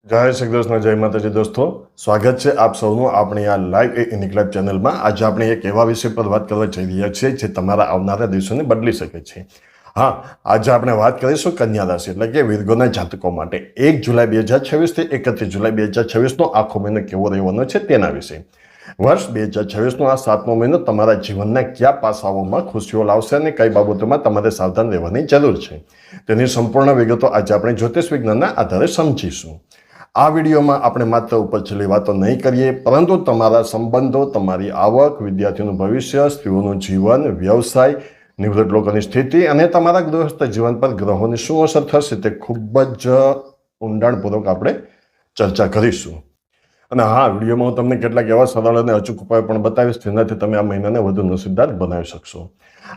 જય શ્રી કૃષ્ણ, જય માતાજી દોસ્તો, સ્વાગત છે આપ સૌનું આપણી આ લાઈવ ઇનકલાબ ચેનલમાં। આજે આપણે એક એવા વિષય પર વાત કરવા જઈ રહ્યા છીએ જે તમારા આવનારા દિવસોને બદલી શકે છે। હા, આજે આપણે વાત કરીશું કન્યા રાશિ એટલે કે વિર્ગોના જાતકો માટે 1 જુલાઈ 2026 થી 31 જુલાઈ 2026 નો આખો મહિનો કેવો રહેવાનો છે તેના વિશે। વર્ષ 2026 નો આ 7મો મહિનો તમારા જીવનના કયા પાસાઓમાં ખુશીઓ લાવશે અને કઈ બાબતોમાં તમારે સાવધાન રહેવાની જરૂર છે તેની સંપૂર્ણ વિગતો આજે આપણે જ્યોતિષ વિજ્ઞાનના આધારે સમજીશું। આ વિડીયોમાં આપણે માત્ર ઉપરછલ્લી વાતો નહીં કરીએ, પરંતુ તમારા સંબંધો, તમારી આવક, વિદ્યાર્થીઓનું ભવિષ્ય, સ્ત્રીઓનું જીવન, વ્યવસાય, નિવૃત્ત લોકોની સ્થિતિ અને તમારા ગૃહસ્થ જીવન પર ગ્રહોની શું અસર થશે તે ખૂબ જ ઊંડાણપૂર્વક આપણે ચર્ચા કરીશું। અને હા, વિડીયોમાં હું તમને કેટલાક એવા સરળ અને અચૂક ઉપાય પણ બતાવીશ જેનાથી તમે આ મહિનાને વધુ નસીબદાર બનાવી શકશો।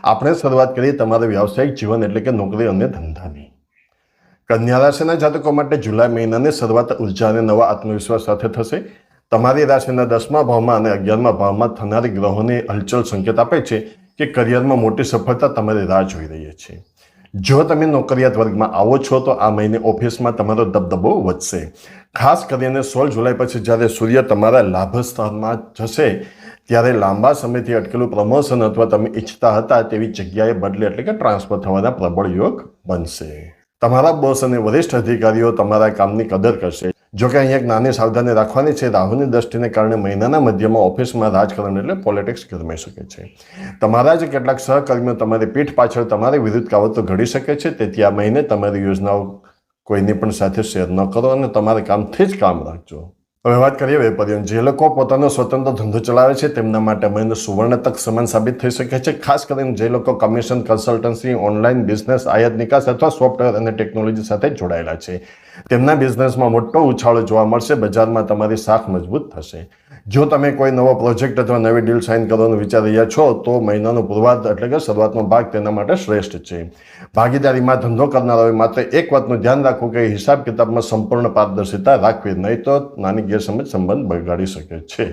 આપણે શરૂઆત કરીએ તમારા વ્યાવસાયિક જીવન એટલે કે નોકરી અને ધંધાની। કન્યા રાશિના જાતકો માટે જુલાઈ મહિનાની શરૂઆત ઉર્જા અને નવા આત્મવિશ્વાસ સાથે થશે। તમારી રાશિના 10મા ભાવમાં અને 11મા ભાવમાં થનારી ગ્રહોની હલચલ સંકેત આપે છે કે કરિયરમાં મોટી સફળતા તમારી રાહ જોઈ રહી છે। જો તમે નોકરિયાત વર્ગમાં આવો છો તો આ મહિને ઓફિસમાં તમારો દબદબો વધશે। ખાસ કરીને 16 જુલાઈ પછી જ્યારે સૂર્ય તમારા લાભ સ્થાનમાં જશે ત્યારે લાંબા સમયથી અટકેલું પ્રમોશન અથવા તમે ઈચ્છતા હતા તેવી જગ્યાએ બદલે એટલે કે ટ્રાન્સફર થવાના પ્રબળ યોગ બનશે। તમારા બોસ અને વરિષ્ઠ અધિકારીઓ તમારા કામની કદર કરશે। જોકે અહીંયા એક નાની સાવધાની રાખવાની છે, રાહુની દ્રષ્ટિને કારણે મહિનાના મધ્યમાં ઓફિસમાં રાજકારણ એટલે પોલિટિક્સ ગરમાઈ શકે છે। તમારા જ કેટલાક સહકર્મીઓ તમારી પીઠ પાછળ તમારી વિરુદ્ધ કાવતો ઘડી શકે છે, તેથી આ મહિને તમારી યોજનાઓ કોઈની પણ સાથે શેર ન કરો અને તમારા કામથી જ કામ રાખજો। હવે વાત કરીએ વેપારીઓની। જે લોકો પોતાનો સ્વતંત્ર ધંધો ચલાવે છે તેમના માટે મહિનો સુવર્ણ તક સમાન સાબિત થઈ શકે છે। ખાસ કરીને જે લોકો કમિશન, કન્સલ્ટન્સી, ઓનલાઈન બિઝનેસ, આયાત નિકાસ અથવા સોફ્ટવેર અને ટેકનોલોજી સાથે જોડાયેલા છે તેમના બિઝનેસમાં મોટો ઉછાળો જોવા મળશે। બજારમાં તમારી શાખ મજબૂત થશે। જો તમે કોઈ નવો પ્રોજેક્ટ અથવા નવી ડીલ સાઇન કરવાનું વિચારી રહ્યા છો તો મહિનાનો પૂર્વાર્ધ એટલે કે શરૂઆતનો ભાગ તેના માટે શ્રેષ્ઠ છે। ભાગીદારીમાં ધંધો કરનારાઓએ માત્ર એક વાતનું ધ્યાન રાખવું કે હિસાબ કિતાબમાં સંપૂર્ણ પારદર્શિતા રાખવી, નહીં તો નાની ગેરસમજ સંબંધ બગાડી શકે છે।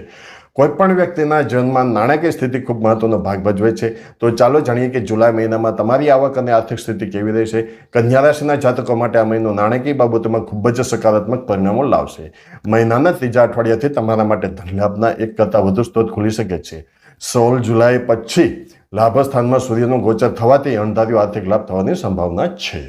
કોઈપણ વ્યક્તિના જીવનમાં નાણાકીય સ્થિતિ ખૂબ મહત્વનો ભાગ ભજવે છે। તો ચાલો જાણીએ કે જુલાઈ મહિનામાં તમારી આવક અને આર્થિક સ્થિતિ કેવી રહેશે। કન્યા રાશિના જાતકો માટે આ મહિનો નાણાકીય બાબતોમાં ખૂબ જ સકારાત્મક પરિણામો લાવશે। મહિનાના ત્રીજા અઠવાડિયાથી તમારા માટે ધનલાભના એક કરતાં વધુ સ્ત્રોત ખુલી શકે છે। 16 જુલાઈ પછી લાભસ્થાનમાં સૂર્યનું ગોચર થવાથી અણધાર્યો આર્થિક લાભ થવાની સંભાવના છે।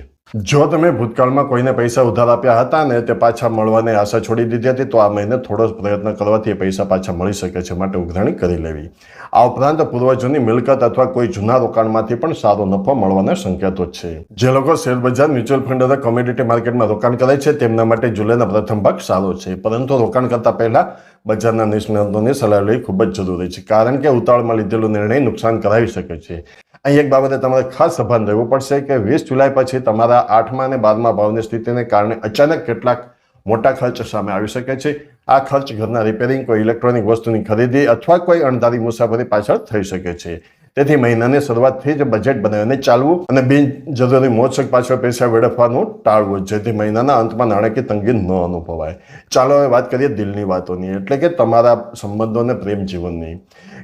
જો તમે ભૂતકાળમાં કોઈને પૈસા ઉધાર આપ્યા હતા ને તે પાછા મળવાની આશા છોડી દીધી હતી તો આ મહિને થોડો પ્રયત્ન કરવાથી એ પૈસા પાછા મળી શકે છે, માટે ઉઘરાણી કરી લેવી। આ ઉપરાંત પૂર્વજોની મિલકત અથવા કોઈ જૂના રોકાણમાંથી પણ સારો નફો મળવાના સંકેતો છે। જે લોકો શેરબજાર, મ્યુચ્યુઅલ ફંડ અથવા કોમોડિટી માર્કેટમાં રોકાણ કરે છે તેમના માટે જુલાઈનો પ્રથમ ભાગ સારો છે, પરંતુ રોકાણ કરતા પહેલા બજારના નિષ્ણાતોની સલાહ લેવી ખૂબ જ જરૂરી છે, કારણ કે ઉતાવળમાં લીધેલો નિર્ણય નુકસાન કરાવી શકે છે। અહીં એક બાબતે તમારે ખાસ સભાન રહેવું પડશે કે 20 જુલાઈ પછી તમારા 8મા અને 12મા ભાવની સ્થિતિને કારણે અચાનક કેટલાક મોટા ખર્ચ સામે આવી શકે છે। આ ખર્ચ ઘરના રિપેરિંગ, કોઈ ઇલેક્ટ્રોનિક વસ્તુની ખરીદી અથવા કોઈ અણધારી મુસાફરી પાછળ થઈ શકે છે। તેથી મહિનાની શરૂઆતથી જ બજેટ બનાવીને ચાલવું અને બિનજરૂરી મોજશોખ પાછળ પૈસા વેડફવાનું ટાળવું, જેથી મહિનાના અંતમાં નાણાકીય તંગી ન અનુભવાય। ચાલો હવે વાત કરીએ દિલની વાતોની, એટલે કે તમારા સંબંધો અને પ્રેમ જીવનની।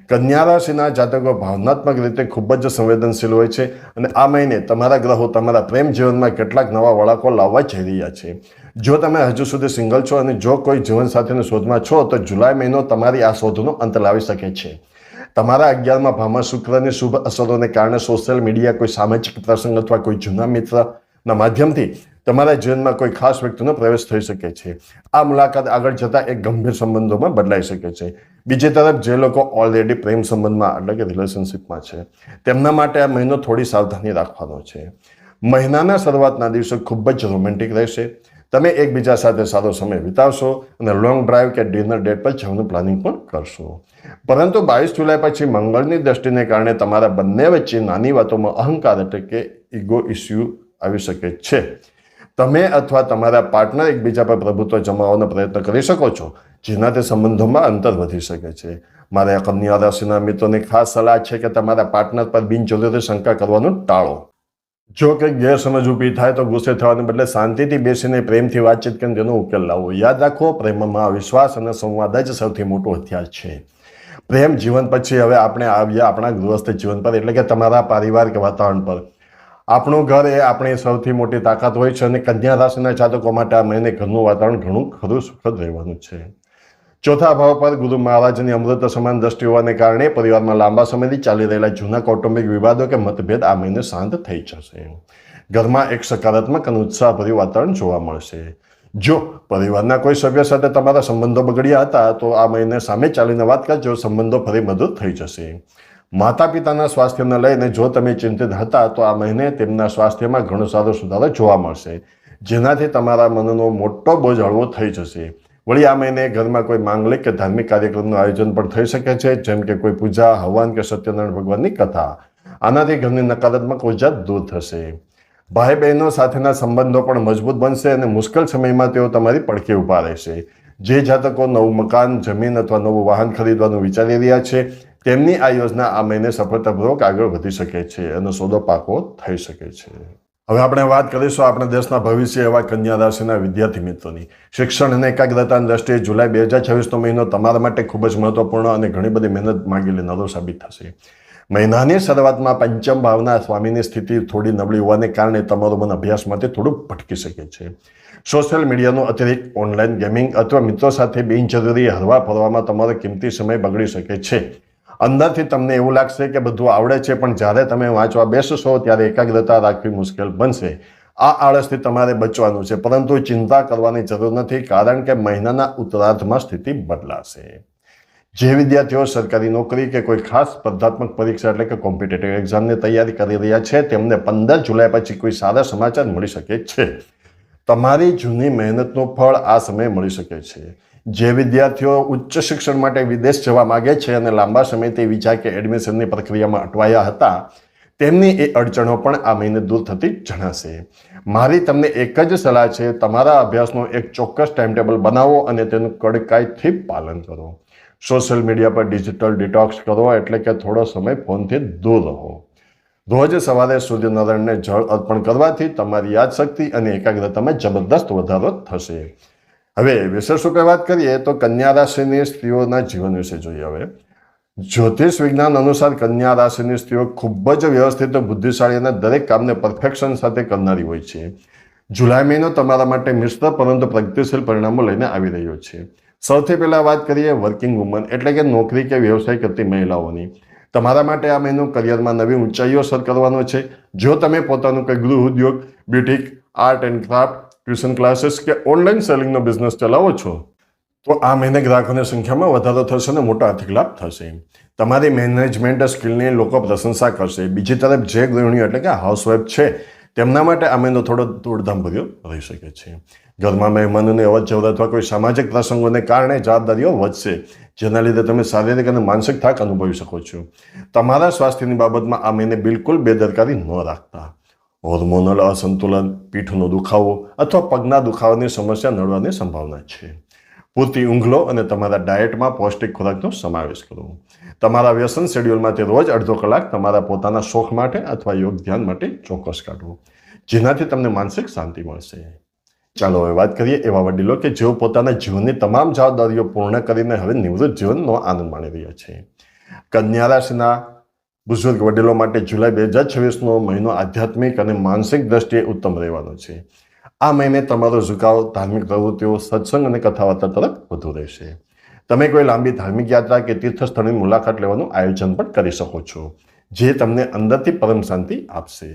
કન્યા રાશિના જાતકો ભાવનાત્મક રીતે ખૂબ જ સંવેદનશીલ હોય છે અને આ મહિને તમારા ગ્રહો તમારા પ્રેમ જીવનમાં કેટલાક નવા વળાંકો લાવવા જઈ રહ્યા છે। જો તમે હજુ સુધી સિંગલ છો અને જો કોઈ જીવનસાથીની શોધમાં છો તો જુલાઈ મહિનો તમારી આ શોધનો અંત લાવી શકે છે। તમારા 11મા ભાવમાં શુક્રની શુભ અસરોને કારણે સોશિયલ મીડિયા, કોઈ સામાજિક પ્રસંગ અથવા કોઈ જૂના મિત્રના માધ્યમથી તમારા જીવનમાં કોઈ ખાસ વ્યક્તિનો પ્રવેશ થઈ શકે છે। આ મુલાકાત આગળ જતા એક ગંભીર સંબંધોમાં બદલાઈ શકે છે। બીજી તરફ જે લોકો ઓલરેડી પ્રેમ સંબંધમાં એટલે કે રિલેશનશિપમાં છે તેમના માટે આ મહિનો થોડી સાવધાની રાખવાનો છે। મહિનાના શરૂઆતના દિવસો ખૂબ જ રોમેન્ટિક રહેશે। તમે એકબીજા સાથે સારો સમય વિતાવશો અને લોંગ ડ્રાઈવ કે ડિનર ડેટ પર જવાનું પ્લાનિંગ પણ કરશો। પરંતુ 22 જુલાઈ પછી મંગળની દ્રષ્ટિને કારણે તમારા બંને વચ્ચે નાની વાતોમાં અહંકાર એટલે કે ઈગો ઇસ્યુ આવી શકે છે। તમે અથવા તમારા પાર્ટનર એકબીજા પર પ્રભુત્વ જમાવવાનો પ્રયત્ન કરી શકો છો, જેનાથી સંબંધોમાં અંતર વધી શકે છે। મારા કન્યા રાશિના મિત્રોની ખાસ સલાહ છે કે તમારા પાર્ટનર પર બિનજરૂરી શંકા કરવાનું ટાળો। જો કંઈક ગેરસમજ ઊભી થાય તો ગુસ્સે થવાને બદલે શાંતિથી બેસીને પ્રેમથી વાતચીત કરીને તેનો ઉકેલ લાવો। યાદ રાખો, પ્રેમમાં વિશ્વાસ અને સંવાદ જ સૌથી મોટું હથિયાર છે। પ્રેમ જીવન પછી હવે આપણે આવ્યા આપણા ગૃહસ્થ જીવન પર, એટલે કે તમારા પારિવારિક વાતાવરણ પર। આપણું ઘર એ આપણી સૌથી મોટી તાકાત હોય છે અને કન્યા રાશિના જાતકો માટે આ મહિને ઘરનું વાતાવરણ ઘણું ખરું સુખદ રહેવાનું છે. ચોથા ભાવ પર ગુરુ મહારાજની અમૃત સમાન દ્રષ્ટિ હોવાને કારણે પરિવારમાં લાંબા સમયથી ચાલી રહેલા જૂના કૌટુંબિક વિવાદો કે મતભેદ આ મહિને શાંત થઈ જશે. ઘરમાં એક સકારાત્મક અને ઉત્સાહભર્યું વાતાવરણ જોવા મળશે. જો પરિવારના કોઈ સભ્ય સાથે તમારા સંબંધો બગડ્યા હતા તો આ મહિને સામે ચાલીને વાત કરજો, સંબંધો ફરી મજબૂત થઈ જશે. માતા પિતાના સ્વાસ્થ્યને લઈને જો તમે ચિંતિત હતા તો આ મહિને તેમના સ્વાસ્થ્યમાં ઘણો સારો સુધારો જોવા મળશે, જેનાથી તમારા મનનો મોટો બોજ હળવો થઈ જશે. વળી આ મહિને ઘરમાં કોઈ માંગલિક કે ધાર્મિક કાર્યક્રમનું આયોજન પણ થઈ શકે છે, જેમ કે કોઈ પૂજા, હવન કે સત્યનારાયણ ભગવાનની કથા. આનાથી ઘરની નકારાત્મક ઉર્જા દૂર થશે. ભાઈ બહેનો સાથેના સંબંધો પણ મજબૂત બનશે અને મુશ્કેલ સમયમાં તેઓ તમારી પડખે ઊભા રહેશે. જે જાતકો નવું મકાન, જમીન અથવા નવું વાહન ખરીદવાનું વિચારી રહ્યા છે તેમની આ યોજના આ મહિને સફળતાપૂર્વક આગળ વધી શકે છે અને સોદો પાકો થઈ શકે છે. હવે આપણે વાત કરીશું આપણા દેશના ભવિષ્ય એવા કન્યા રાશિના વિદ્યાર્થી મિત્રોની. શિક્ષણ અને એકાગ્રતાની દ્રષ્ટિએ જુલાઈ 2026નો મહિનો તમારા માટે ખૂબ જ મહત્વપૂર્ણ અને ઘણી બધી મહેનત માંગી લેનારો સાબિત થશે. મહિનાની શરૂઆતમાં પંચમ ભાવના સ્વામીની સ્થિતિ થોડી નબળી હોવાને કારણે તમારું મન અભ્યાસ માટે થોડું ભટકી શકે છે. સોશિયલ મીડિયાનો અતિરિક્ત ઓનલાઈન ગેમિંગ અથવા મિત્રો સાથે બિનજરૂરી હરવા ફરવામાં તમારો કિંમતી સમય બગડી શકે છે. અંદરથી તમને એવું લાગશે કે બધું આવડે છે, પણ જ્યારે તમે વાંચવા બેસશો ત્યારે એકાગ્રતા રાખવી મુશ્કેલ બનશે. આ આળસથી તમારે બચવાનું છે, પરંતુ ચિંતા કરવાની જરૂર નથી, કારણ કે મહિનાના ઉત્તરાર્ધમાં સ્થિતિ બદલાશે. જે વિદ્યાર્થીઓ સરકારી નોકરી કે કોઈ ખાસ સ્પર્ધાત્મક પરીક્ષા એટલે કે કોમ્પિટિટિવ એક્ઝામની તૈયારી કરી રહ્યા છે તેમને 15 જુલાઈ પછી કોઈ સારા સમાચાર મળી શકે છે. તમારી જૂની મહેનતનું ફળ આ સમયે મળી શકે છે. જે વિદ્યાર્થીઓ ઉચ્ચ શિક્ષણ માટે વિદેશ જવા માગે છે અને લાંબા સમયથી વિઝા કે એડમિશનની પ્રક્રિયામાં અટવાયા હતા તેમની એ અડચણો પણ આ મહિને દૂર થતી જણાશે. મારી તમને એક જ સલાહ છે, તમારા અભ્યાસનો એક ચોક્કસ ટાઈમટેબલ બનાવો અને તેનું કડકાઈથી પાલન કરો. સોશિયલ મીડિયા પર ડિજિટલ ડિટોક્સ કરો, એટલે કે થોડો સમય ફોનથી દૂર રહો. રોજ સવારે સૂર્યનારાયણને જળ અર્પણ કરવાથી તમારી યાદશક્તિ અને એકાગ્રતામાં જબરદસ્ત વધારો થશે. હવે વિશેષ રૂપે વાત કરીએ તો કન્યા રાશિની સ્ત્રીઓના જીવન વિશે જોઈએ. હવે જ્યોતિષ વિજ્ઞાન અનુસાર કન્યા રાશિની સ્ત્રીઓ ખૂબ જ વ્યવસ્થિત, બુદ્ધિશાળી અને દરેક કામને પરફેક્શન સાથે કરનારી હોય છે. જુલાઈ મહિનો તમારા માટે મિશ્ર પરંતુ પ્રગતિશીલ પરિણામો લઈને આવી રહ્યો છે. સૌથી પહેલાં વાત કરીએ વર્કિંગ વુમન એટલે કે નોકરી કે વ્યવસાય કરતી મહિલાઓની. તમારા માટે આ મહિનો કરિયરમાં નવી ઊંચાઈઓ સર કરવાનો છે. જો તમે પોતાનું કંઈ ગૃહ ઉદ્યોગ, boutique, art and craft, tuition classes કે ઓનલાઈન સેલિંગનો બિઝનેસ ચલાવો છો તો આ મહિને ગ્રાહકોની સંખ્યામાં વધારો થશે અને મોટો આર્થિક લાભ થશે. તમારી મેનેજમેન્ટ સ્કિલની લોકો પ્રશંસા કરશે. બીજી તરફ જે ગૃહિણીઓ એટલે કે હાઉસવાઇફ છે તેમના માટે આ મહિનો થોડો દોડધામભર્યો રહી શકે છે. ઘરમાં મહેમાનોની અવર જવર અથવા કોઈ સામાજિક પ્રસંગોને કારણે જવાબદારીઓ વધશે, જેના લીધે તમે શારીરિક અને માનસિક થાક અનુભવી શકો છો. તમારા સ્વાસ્થ્યની બાબતમાં આ મહિને બિલકુલ બેદરકારી ન રાખતા. હોર્મોનલ અસંતુલન, પીઠનો દુખાવો અથવા પગના દુખાવાની સમસ્યા નડવાની સંભાવના છે. પૂરતી ઊંઘ લો અને તમારા ડાયટમાં પૌષ્ટિક ખોરાકનો સમાવેશ કરો. તમારા વ્યસન શેડ્યુલમાંથી રોજ અડધો કલાક તમારા પોતાના શોખ માટે અથવા યોગ ધ્યાન માટે ચોક્કસ કાઢવો, જેનાથી તમને માનસિક શાંતિ મળશે. ચાલો હવે વાત કરીએ એવા વડીલો કે જેઓ પોતાના જીવનની તમામ જવાબદારીઓ પૂર્ણ કરીને હવે નિવૃત્ત જીવનનો આનંદ માણી રહ્યા છે. કન્યા રાશિના બુઝુર્ગ વડીલો માટે જુલાઈ 2026નો મહિનો આધ્યાત્મિક અને માનસિક દ્રષ્ટિએ ઉત્તમ રહેવાનો છે. આ મહિને તમારો ઝુકાવ ધાર્મિક પ્રવૃત્તિઓ, સત્સંગ અને કથાવાર્તા તરફ વધુ રહેશે. તમે કોઈ લાંબી ધાર્મિક યાત્રા કે તીર્થ સ્થળની મુલાકાત લેવાનું આયોજન પણ કરી શકો છો, જે તમને અંદરથી પરમ શાંતિ આપશે.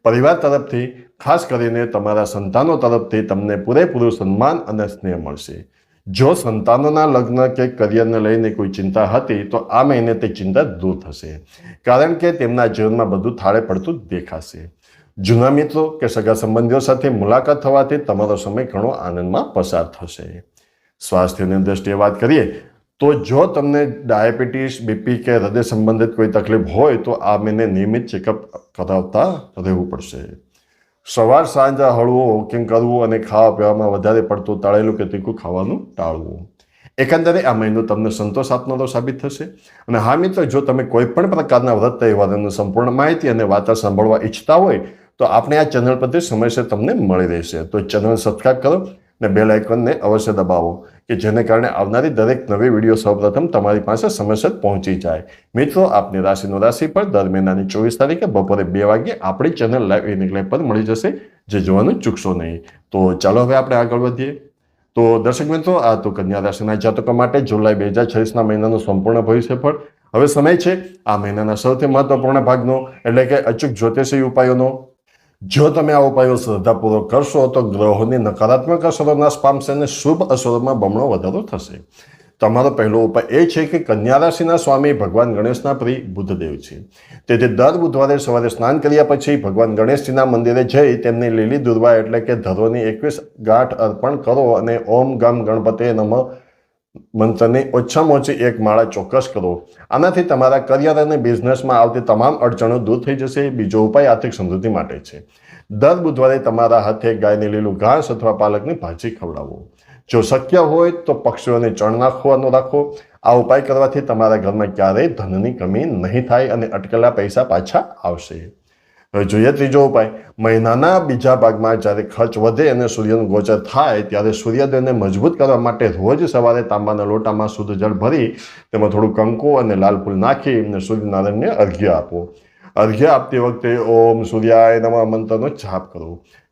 પરિવાર તરફથી, ખાસ કરીને તમારા સંતાનો તરફથી તમને પૂરેપૂરું સન્માન અને સ્નેહ મળશે. જો સંતાનોના લગ્ન કે કરિયરને લઈને કોઈ ચિંતા હતી તો આ મહિને તે ચિંતા દૂર થશે, કારણ કે તેમના જીવનમાં બધું થાળે પડતું દેખાશે. જૂના મિત્રો કે સગા સંબંધીઓ સાથે મુલાકાત થવાથી તમારો સમય ઘણો આનંદમાં પસાર થશે. સ્વાસ્થ્યની દ્રષ્ટિએ વાત કરીએ તો જો તમને ડાયાબિટીસ, બીપી કે હૃદય સંબંધિત કોઈ તકલીફ હોય તો આ મહિને નિયમિત ચેકઅપ કરાવતા રહેવું પડશે. સવાર સાંજ હળવું વોકિંગ કરવું અને ખાવા પીવામાં વધારે પડતું તળેલું કે તીખું ખાવાનું ટાળવું. એકંદરે આ મહિનો તમને સંતોષ આપનારો સાબિત થશે. અને હા મિત્રો, જો તમે કોઈ પણ પ્રકારના વ્રત તહેવારોની સંપૂર્ણ માહિતી અને વાર્તા સાંભળવા ઈચ્છતા હોય તો આપણે આ ચેનલ પરથી સમયસર તમને મળી રહેશે. તો ચેનલ સબસ્ક્રાઈબ કરો, ને બેલ આઇકોનને અવશ્ય દબાવો કે જેને કારણે આવનારી દરેક નવી વિડીયો સૌપ્રથમ તમારી પાસે સમયસર પહોંચી જાય. મિત્રો, આપની રાશિનું રાશિફળ દર મહિનાની 24 તારીખે બપોરે 2 વાગ્યે આપણી ચેનલ લાઈવ ઇનિંગ લાઈવ પર મળી જશે, જે જોવાનું ચૂકશો નહીં. તો ચાલો હવે આપણે આગળ વધીએ. તો દર્શક મિત્રો, આ તો કન્યા રાશિના જાતકો માટે જુલાઈ 2026ના મહિનાનું સંપૂર્ણ ભવિષ્યફળ. હવે સમય છે આ મહિનાના સૌથી મહત્વપૂર્ણ ભાગનો, એટલે કે અચૂક જ્યોતિષી ઉપાયોનો. જો તમે આ ઉપાયો શ્રદ્ધાપૂર્વક કરશો તો ગ્રહોની નકારાત્મક અસરો નાશ પામશે અને શુભ અસરોમાં બમણો વધારો થશે. તમારો પહેલો ઉપાય એ છે કે કન્યા રાશિના સ્વામી ભગવાન ગણેશના પ્રિય બુધદેવ છે. તેથી દર બુધવારે સવારે સ્નાન કર્યા પછી ભગવાન ગણેશજીના મંદિરે જઈ તેમની લીલી દુર્વા એટલે કે ધરોની 21 ગાંઠ અર્પણ કરો અને ઓમ ગમ ગણપતે નમઃ મંત્રની ઓછામાં ઓછી એક માળા ચોક્કસ કરો. આનાથી તમારા કરિયર અને બિઝનેસમાં આવતી તમામ અડચણો દૂર થઈ જશે. બીજો ઉપાય આર્થિક સમૃદ્ધિ માટે છે. દર બુધવારે તમારા હાથે ગાયને લીલું ઘાસ અથવા પાલકની ભાજી ખવડાવો. જો શક્ય હોય તો પક્ષીઓને ચણ નાખવાનું રાખો. આ ઉપાય કરવાથી તમારા ઘરમાં ક્યારેય ધનની કમી નહીં થાય અને અટકેલા પૈસા પાછા આવશે. હવે જોઈએ ત્રીજો ઉપાય. મહિનાના બીજા ભાગમાં જ્યારે ખર્ચ વધે અને સૂર્યનું ગોચર થાય ત્યારે સૂર્યોદયને મજબૂત કરવા માટે રોજ સવારે તાંબાના લોટામાં શુદ્ધ જળ ભરી તેમાં થોડું કંકુ અને લાલ ફૂલ નાખી અને સૂર્યનારાયણને અર્ઘ્ય આપો. અર્ઘ્ય આપતી વખતે ઓમ સૂર્યાય નમઃ મંત્રનો જાપ કરો.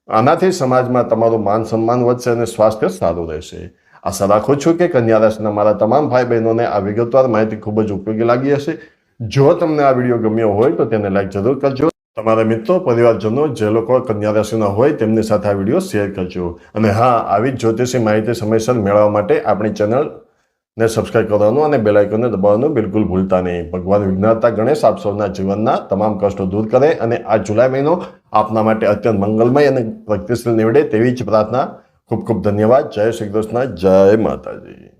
આનાથી સમાજમાં તમારું માન સન્માન વધશે અને સ્વાસ્થ્ય સારું રહેશે. આશા રાખું છું કે કન્યા રાશિના મારા તમામ ભાઈ બહેનોને આ વિગતવાર માહિતી ખૂબ જ ઉપયોગી લાગી હશે. જો તમને આ વિડીયો ગમ્યો હોય તો તેને લાઈક જરૂર કરજો. તમારા મિત્રો પરિવારજનો જે લોકો કન્યા રાશિના હોય તેમની સાથે આ વિડીયો શેર કરજો. અને હા, આવી જ જ્યોતિષી માહિતી સમયસર મેળવવા માટે આપણી ચેનલને સબસ્ક્રાઇબ કરવાનું અને બેલ આઇકોનને દબાવવાનું બિલકુલ ભૂલતા નહીં. ભગવાન વિઘ્નહર્તા ગણેશ આપ સૌના જીવનના તમામ કષ્ટો દૂર કરે અને આ જુલાઈ મહિનો આપના માટે અત્યંત મંગલમય અને પ્રગતિશીલ નીવડે તેવી જ પ્રાર્થના. ખૂબ ખૂબ ધન્યવાદ. જય શ્રી કૃષ્ણ. જય માતાજી.